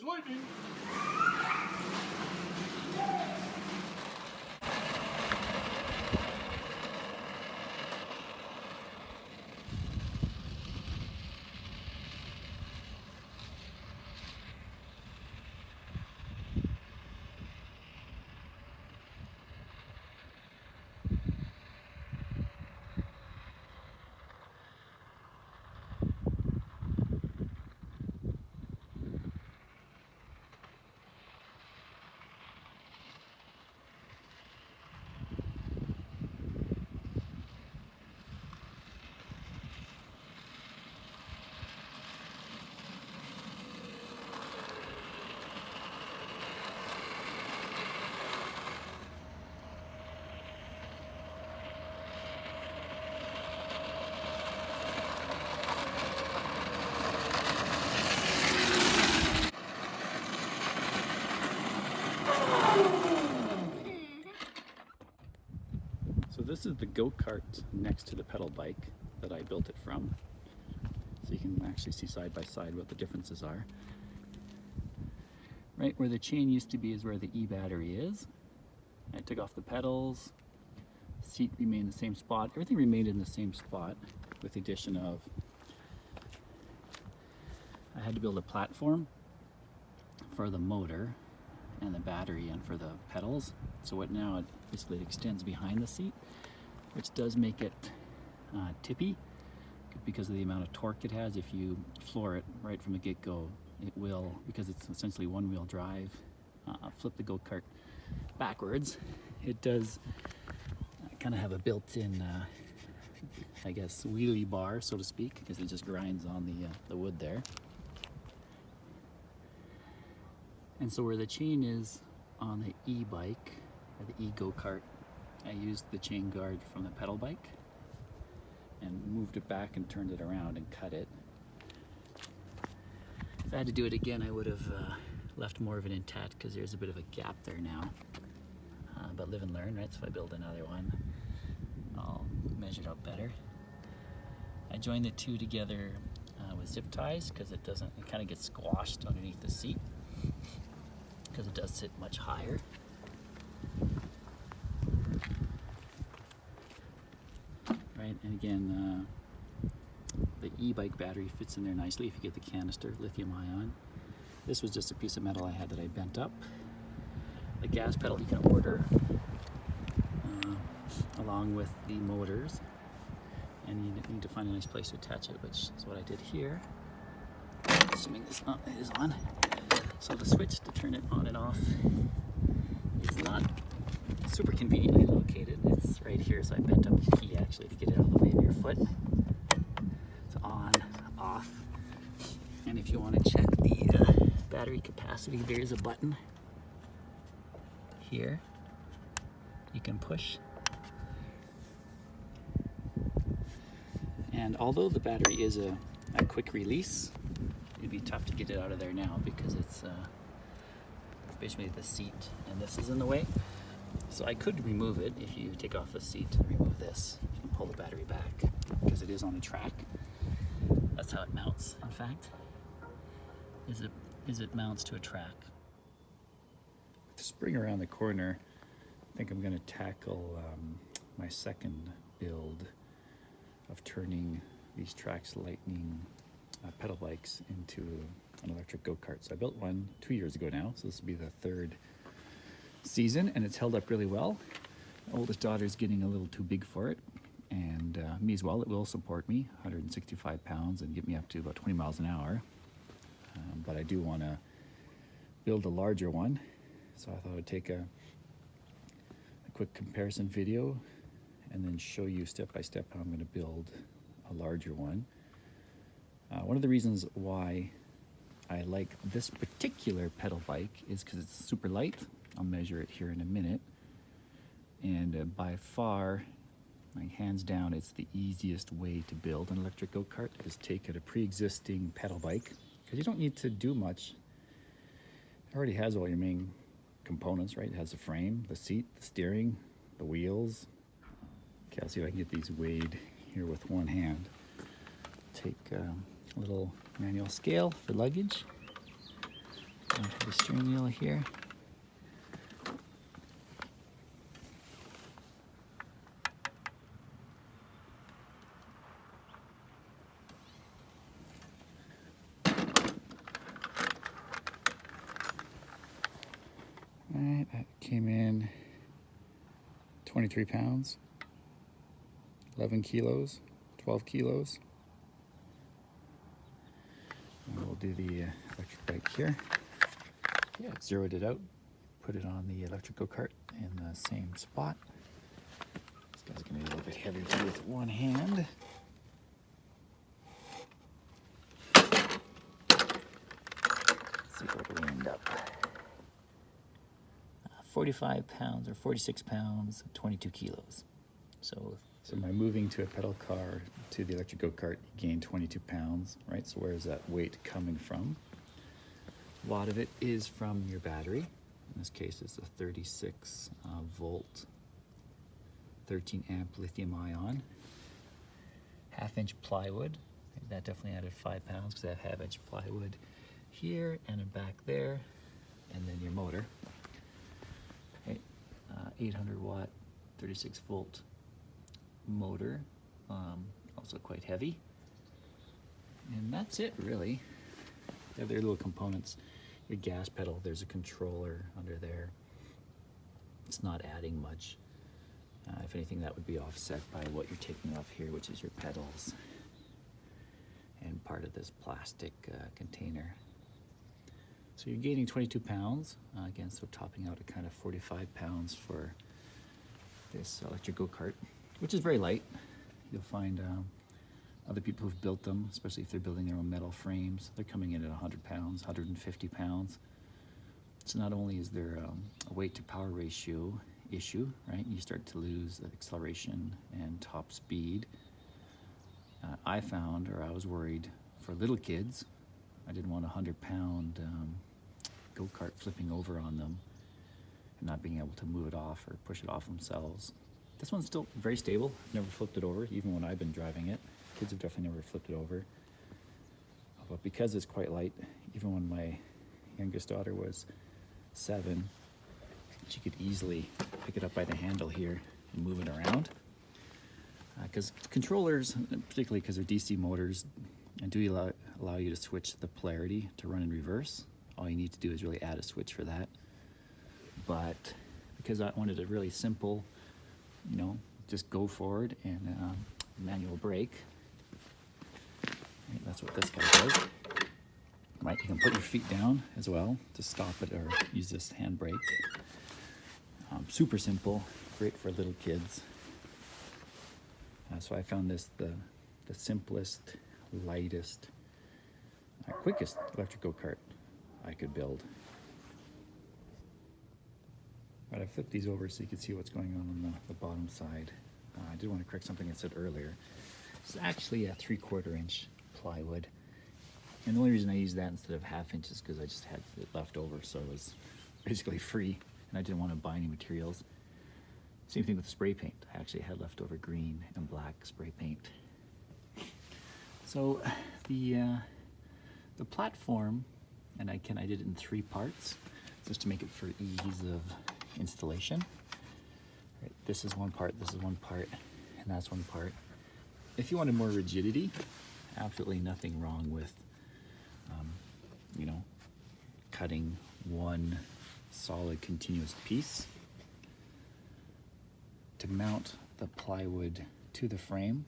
lightning! So this is the go-kart next to the pedal bike that I built it from. So you can actually see side by side what the differences are. Right where the chain used to be is where the e-battery is. I took off the pedals, seat remained the same spot, everything remained in the same spot with the addition of, I had to build a platform for the motor and the battery and for the pedals. So what now, it basically extends behind the seat, which does make it tippy because of the amount of torque it has. If you floor it right from the get-go, it will, because it's essentially one-wheel drive, flip the go-kart backwards. It does kind of have a built-in, I guess, wheelie bar, so to speak, because it just grinds on the wood there. And so where the chain is on the e-bike, or the e-go-kart, I used the chain guard from the pedal bike and moved it back and turned it around and cut it. If I had to do it again, I would have left more of it intact because there's a bit of a gap there now. But live and learn, right? So if I build another one, I'll measure it out better. I joined the two together with zip ties because it kind of gets squashed underneath the seat because it does sit much higher. Right, and again, the e-bike battery fits in there nicely if you get the canister, lithium ion. This was just a piece of metal I had that I bent up. The gas pedal you can order along with the motors, and you need to find a nice place to attach it, which is what I did here. Assuming this is on. So the switch to turn it on and off is not super conveniently located. It's right here, so I bent up the key actually to get it out of the way of your foot. It's on, off. And if you want to check the battery capacity, there's a button here you can push. And although the battery is a quick release, it'd be tough to get it out of there now because it's basically the seat and this is in the way. So I could remove it if you take off the seat and remove this. You can pull the battery back because it is on a track. That's how it mounts, in fact. Is it mounts to a track. With the spring around the corner, I think I'm going to tackle my second build of turning these Trax Lightning pedal bikes into an electric go-kart. So I built one 2 years ago now, so this will be the third season, and it's held up really well. My oldest daughter's getting a little too big for it, and me as well. It will support me, 165 pounds, and get me up to about 20 miles an hour. But I do want to build a larger one, so I thought I'd take a quick comparison video and then show you step by step how I'm going to build a larger one. One of the reasons why I like this particular pedal bike is because it's super light. I'll measure it here in a minute. And by far, like hands down, it's the easiest way to build an electric go-kart is take a pre-existing pedal bike, because you don't need to do much. It already has all your main components, right? It has the frame, the seat, the steering, the wheels. Okay, I'll see if I can get these weighed here with one hand. Take a little manual scale for luggage. onto the steering wheel here. Alright, that came in 23 pounds, 11 kilos, 12 kilos. And we'll do the electric bike here. Yeah, zeroed it out, put it on the Electric Go Kart in the same spot. This guy's gonna be a little bit heavy to do with one hand. Let's see where we end up. 45 pounds or 46 pounds, 22 kilos. So by moving to a pedal car to the Electric Go Kart, you gain 22 pounds, right? So where is that weight coming from? A lot of it is from your battery. In this case, it's a 36 volt, 13 amp lithium ion, 1/2 inch plywood. That definitely added 5 pounds because I have 1/2 inch plywood here and back there, and then your motor. 800 watt, 36 volt motor, also quite heavy. And that's it really. The other little components, your gas pedal, there's a controller under there. It's not adding much. If anything, that would be offset by what you're taking off here, which is your pedals and part of this plastic container. So you're gaining 22 pounds, again, so topping out at kind of 45 pounds for this Electric Go Kart, which is very light. You'll find other people who've built them, especially if they're building their own metal frames, they're coming in at 100 pounds, 150 pounds. So not only is there a weight to power ratio issue, right? You start to lose acceleration and top speed. I found, or I was worried for little kids, I didn't want a 100-pound go-kart flipping over on them and not being able to move it off or push it off themselves. This one's still very stable. Never flipped it over, even when I've been driving it. Kids have definitely never flipped it over. But because it's quite light, even when my youngest daughter was 7, she could easily pick it up by the handle here and move it around. Because controllers, particularly because they're DC motors, and do allow you to switch the polarity to run in reverse. All you need to do is really add a switch for that. But because I wanted a really simple, you know, just go forward and manual brake. Right, that's what this guy does. Right, you can put your feet down as well to stop it or use this hand brake. Super simple, great for little kids. So I found this the simplest, lightest, quickest electric go-kart I could build. But I flipped these over so you can see what's going on the bottom side. I did want to correct something I said earlier. It's actually a 3/4 inch plywood. And the only reason I used that instead of 1/2 inch is because I just had it left over, so it was basically free and I didn't want to buy any materials. Same thing with the spray paint. I actually had leftover green and black spray paint. So the platform, and I did it in 3 parts just to make it for ease of installation. Right, this is one part, this is one part, and that's one part. If you wanted more rigidity, absolutely nothing wrong with, you know, cutting one solid continuous piece. To mount the plywood to the frame,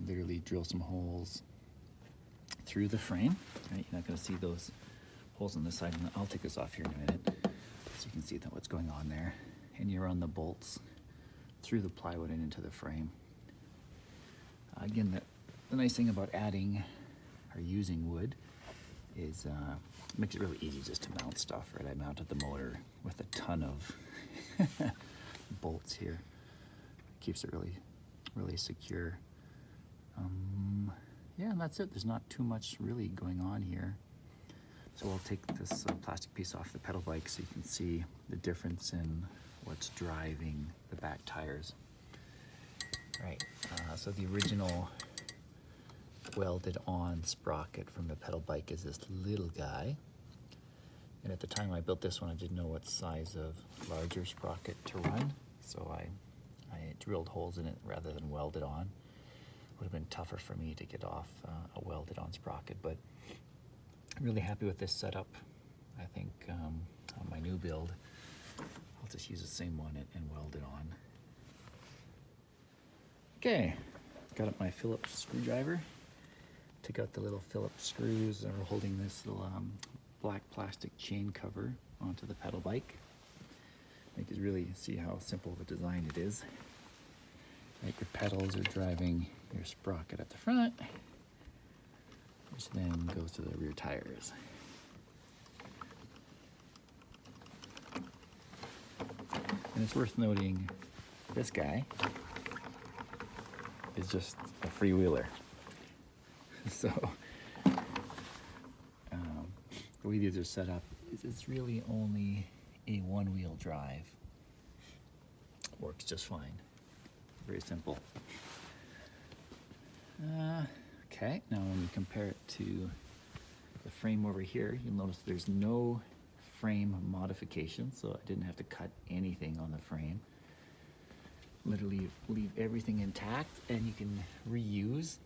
literally drill some holes through the frame. Right, you're not going to see those holes on this side. And I'll take this off here in a minute so you can see what's going on there. And you run the bolts through the plywood and into the frame. Again, the nice thing about adding or using wood is it makes it really easy just to mount stuff. Right, I mounted the motor with a ton of bolts here. Keeps it really secure. Yeah, and that's it. There's not too much really going on here. So I'll take this plastic piece off the pedal bike so you can see the difference in what's driving the back tires. Right, so the original welded on sprocket from the pedal bike is this little guy. And at the time I built this one, I didn't know what size of larger sprocket to run, so I drilled holes in it rather than weld it on. Would have been tougher for me to get off a welded on sprocket, but I'm really happy with this setup. I think on my new build, I'll just use the same one and weld it on. Okay, got up my Phillips screwdriver. Took out the little Phillips screws that are holding this little black plastic chain cover onto the pedal bike. You can really see how simple of a design it is. Right, your pedals are driving your sprocket at the front, which then goes to the rear tires. And it's worth noting, this guy is just a freewheeler. So the way these are set up is it's really only a one-wheel drive. Works just fine. Very simple. Okay, now when we compare it to the frame over here, you'll notice there's no frame modification, so I didn't have to cut anything on the frame. Literally leave everything intact, and you can reuse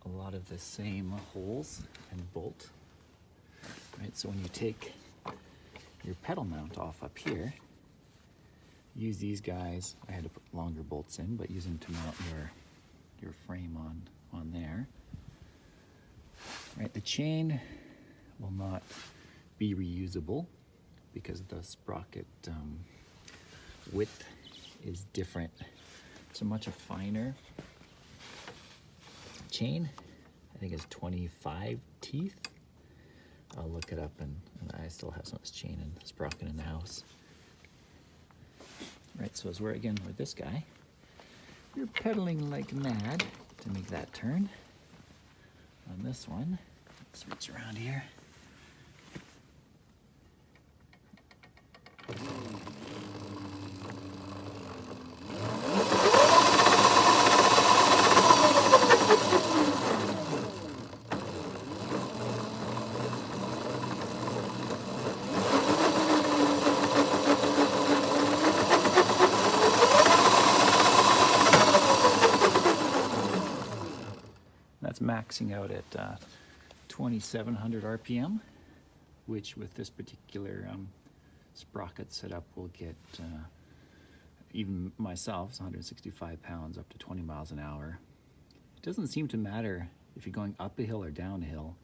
a lot of the same holes and bolt. Right, so when you take your pedal mount off up here, use these guys. I had to put longer bolts in, but use them to mount your frame on there. Right, the chain will not be reusable because the sprocket width is different. It's a much finer chain. I think it's 25 teeth. I'll look it up, and I still have some of this chain and sprocket in the house. Right, so as we're again with this guy, you're pedaling like mad to make that turn. On this one, let's switch around here. That's maxing out at 2,700 RPM, which with this particular sprocket setup will get, even myself, it's 165 pounds up to 20 miles an hour. It doesn't seem to matter if you're going up a hill or down a hill,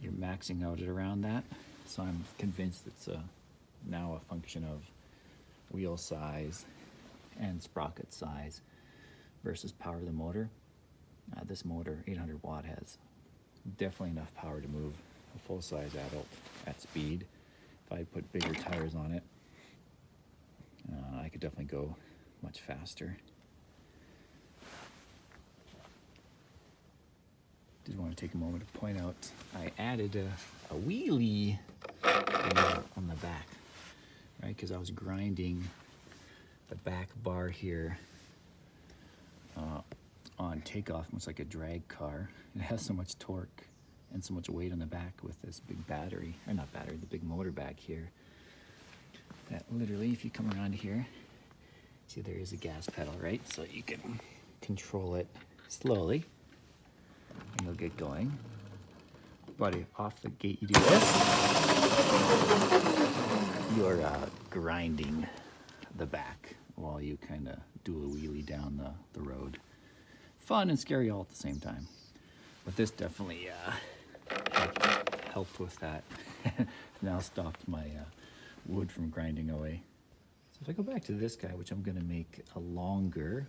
you're maxing out at around that. So I'm convinced it's now a function of wheel size and sprocket size versus power of the motor. This motor, 800 watt, has definitely enough power to move a full-size adult at speed. If I put bigger tires on it, I could definitely go much faster. Did want to take a moment to point out I added a wheelie on the back, right? Because I was grinding the back bar here on takeoff, much like a drag car. It has so much torque and so much weight on the back with this big battery, or not battery, the big motor back here, that literally if you come around here, see there is a gas pedal, right? So you can control it slowly and you'll get going. But if off the gate you do this, you're grinding the back while you kind of do a wheelie down the road. Fun and scary all at the same time. But this definitely helped with that. Now stopped my wood from grinding away. So if I go back to this guy, which I'm going to make a longer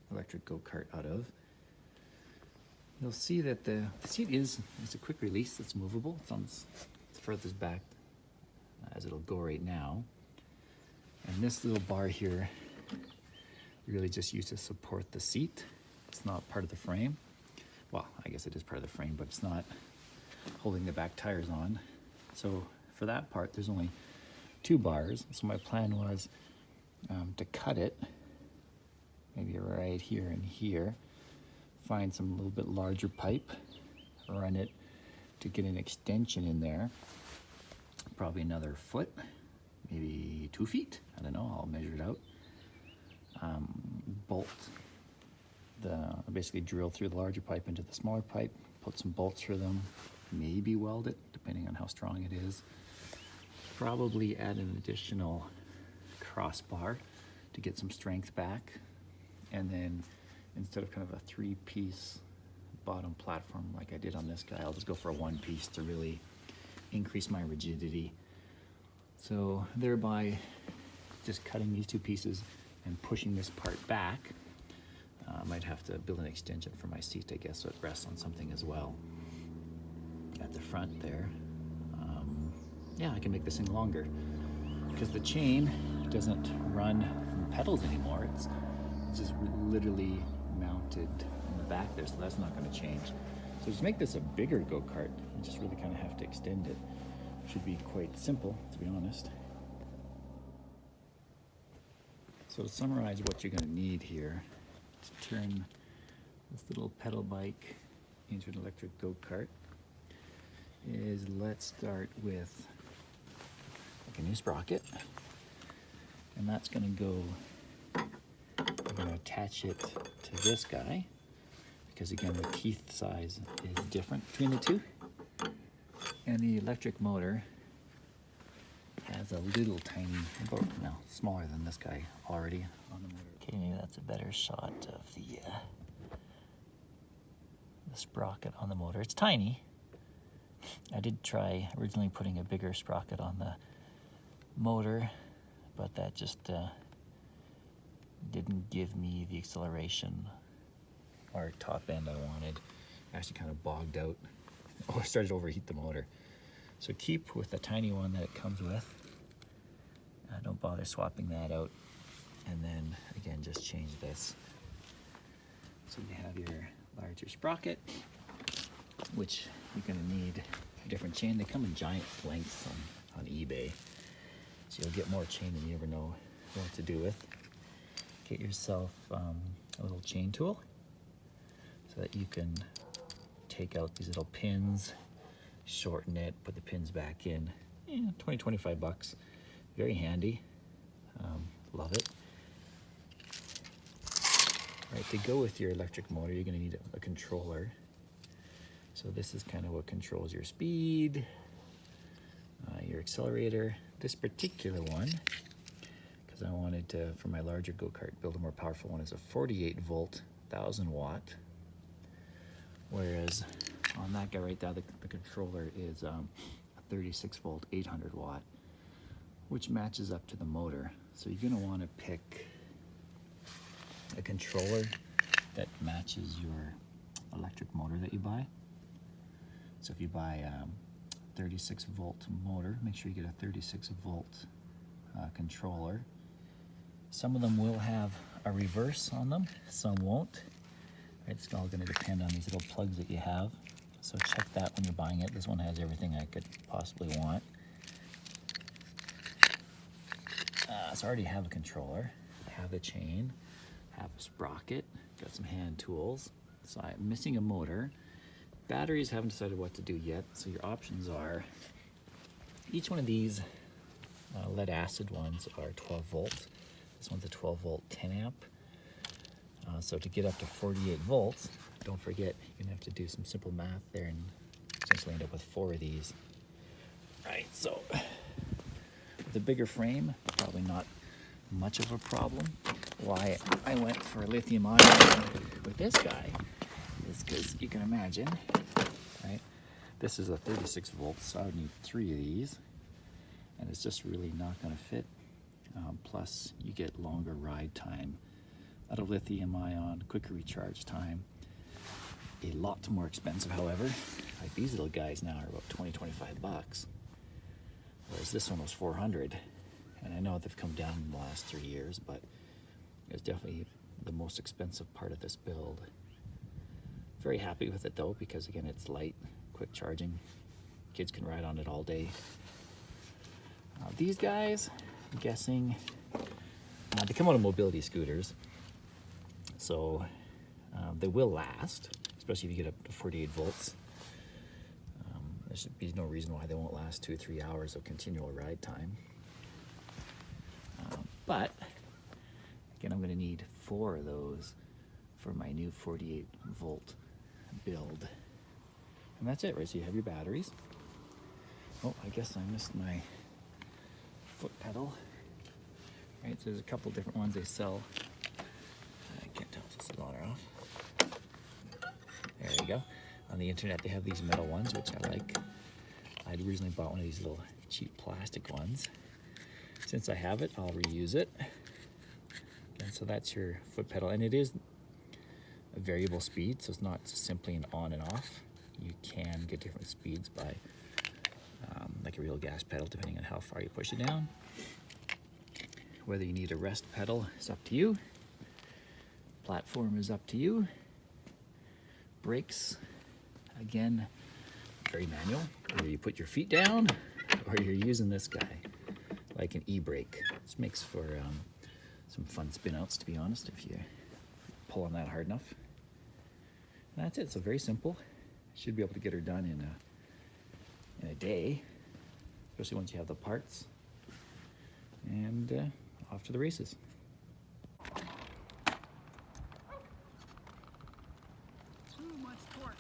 electric go-kart out of, you'll see that the seat is a quick release. It's movable. It's on it's furthest back as it'll go right now. And this little bar here really just used to support the seat. It's not part of the frame. Well, I guess it is part of the frame, but it's not holding the back tires on. So for that part, there's only 2 bars. So my plan was to cut it, maybe right here and here, find some little bit larger pipe, run it to get an extension in there, probably another foot, maybe 2 feet. I don't know, I'll measure it out. Bolt basically drill through the larger pipe into the smaller pipe, put some bolts through them, maybe weld it, depending on how strong it is. Probably add an additional crossbar to get some strength back. And then instead of kind of a 3-piece bottom platform like I did on this guy, I'll just go for a 1-piece to really increase my rigidity. So thereby just cutting these 2 pieces and pushing this part back. I might have to build an extension for my seat, I guess, so it rests on something as well. At the front there, yeah, I can make this thing longer because the chain doesn't run from the pedals anymore. It's just literally mounted in the back there, so that's not going to change. So to make this a bigger go-kart, you just really kind of have to extend it. Should be quite simple, to be honest. So to summarize what you're going to need here to turn this little pedal bike into an electric go-kart is, let's start with like a new sprocket, and that's going to go, I'm going to attach it to this guy because again the teeth size is different between the two, and the electric motor has a little tiny, about smaller than this guy already on the motor. Okay, maybe that's a better shot of the sprocket on the motor. It's tiny. I did try originally putting a bigger sprocket on the motor, but that just didn't give me the acceleration or top end I wanted. Actually kind of bogged out. Oh, I started to overheat the motor. So keep with the tiny one that it comes with. Don't bother swapping that out. And then again, just change this. So you have your larger sprocket, which you're going to need a different chain. They come in giant lengths on eBay, so you'll get more chain than you ever know what to do with. Get yourself a little chain tool so that you can take out these little pins, shorten it, put the pins back in. 20-25 bucks. Very handy. Love it. Right, to go with your electric motor, you're going to need a controller. So this is kind of what controls your speed, your accelerator. This particular one, because I wanted to, for my larger go-kart, build a more powerful one, is a 48 volt, 1000 watt. Whereas on that guy right there, the controller is a 36 volt, 800 watt, which matches up to the motor. So you're going to want to pick a controller that matches your electric motor that you buy. So if you buy a 36 volt motor, make sure you get a 36 volt controller. Some of them will have a reverse on them, some won't. It's all going to depend on these little plugs that you have. So check that when you're buying it. This one has everything I could possibly want. So I already have a controller, have a chain, have a sprocket, got some hand tools. So I'm missing a motor. Batteries, haven't decided what to do yet. So your options are, each one of these lead acid ones are 12 volt. This one's a 12 volt 10 amp. So to get up to 48 volts, don't forget, you're gonna have to do some simple math there and essentially end up with 4 of these. Right, so with a bigger frame, probably not much of a problem. Why I went for lithium ion with this guy is because you can imagine, right? This is a 36 volts, so I would need 3 of these, and it's just really not going to fit. Plus, you get longer ride time out of lithium ion, quicker recharge time. A lot more expensive, however. Like these little guys now are about 20-25 bucks, whereas this one was 400. And I know they've come down in the last 3 years, but it's definitely the most expensive part of this build. Very happy with it though, because again, it's light, quick charging. Kids can ride on it all day. These guys, I'm guessing, they come out of mobility scooters, so they will last, especially if you get up to 48 volts. should be no reason why they won't last 2 or 3 hours of continual ride time. But again, I'm going to need 4 of those for my new 48 volt build. And that's it, right? So you have your batteries. Oh, I guess I missed my foot pedal. Right, so there's a couple different ones they sell. I can't tell if this is on or off. There you go. On the internet, they have these metal ones, which I like. I'd originally bought one of these little cheap plastic ones. Since I have it, I'll reuse it. And so that's your foot pedal, and it is a variable speed, so it's not simply an on and off. You can get different speeds by, like a real gas pedal, depending on how far you push it down. Whether you need a rest pedal is up to you. Platform is up to you. Brakes, again, very manual. Either you put your feet down or you're using this guy, like an e-brake. This makes for some fun spin outs, to be honest, if you pull on that hard enough. And that's it, so very simple. Should be able to get her done in a day, especially once you have the parts. And off to the races. Too much torque.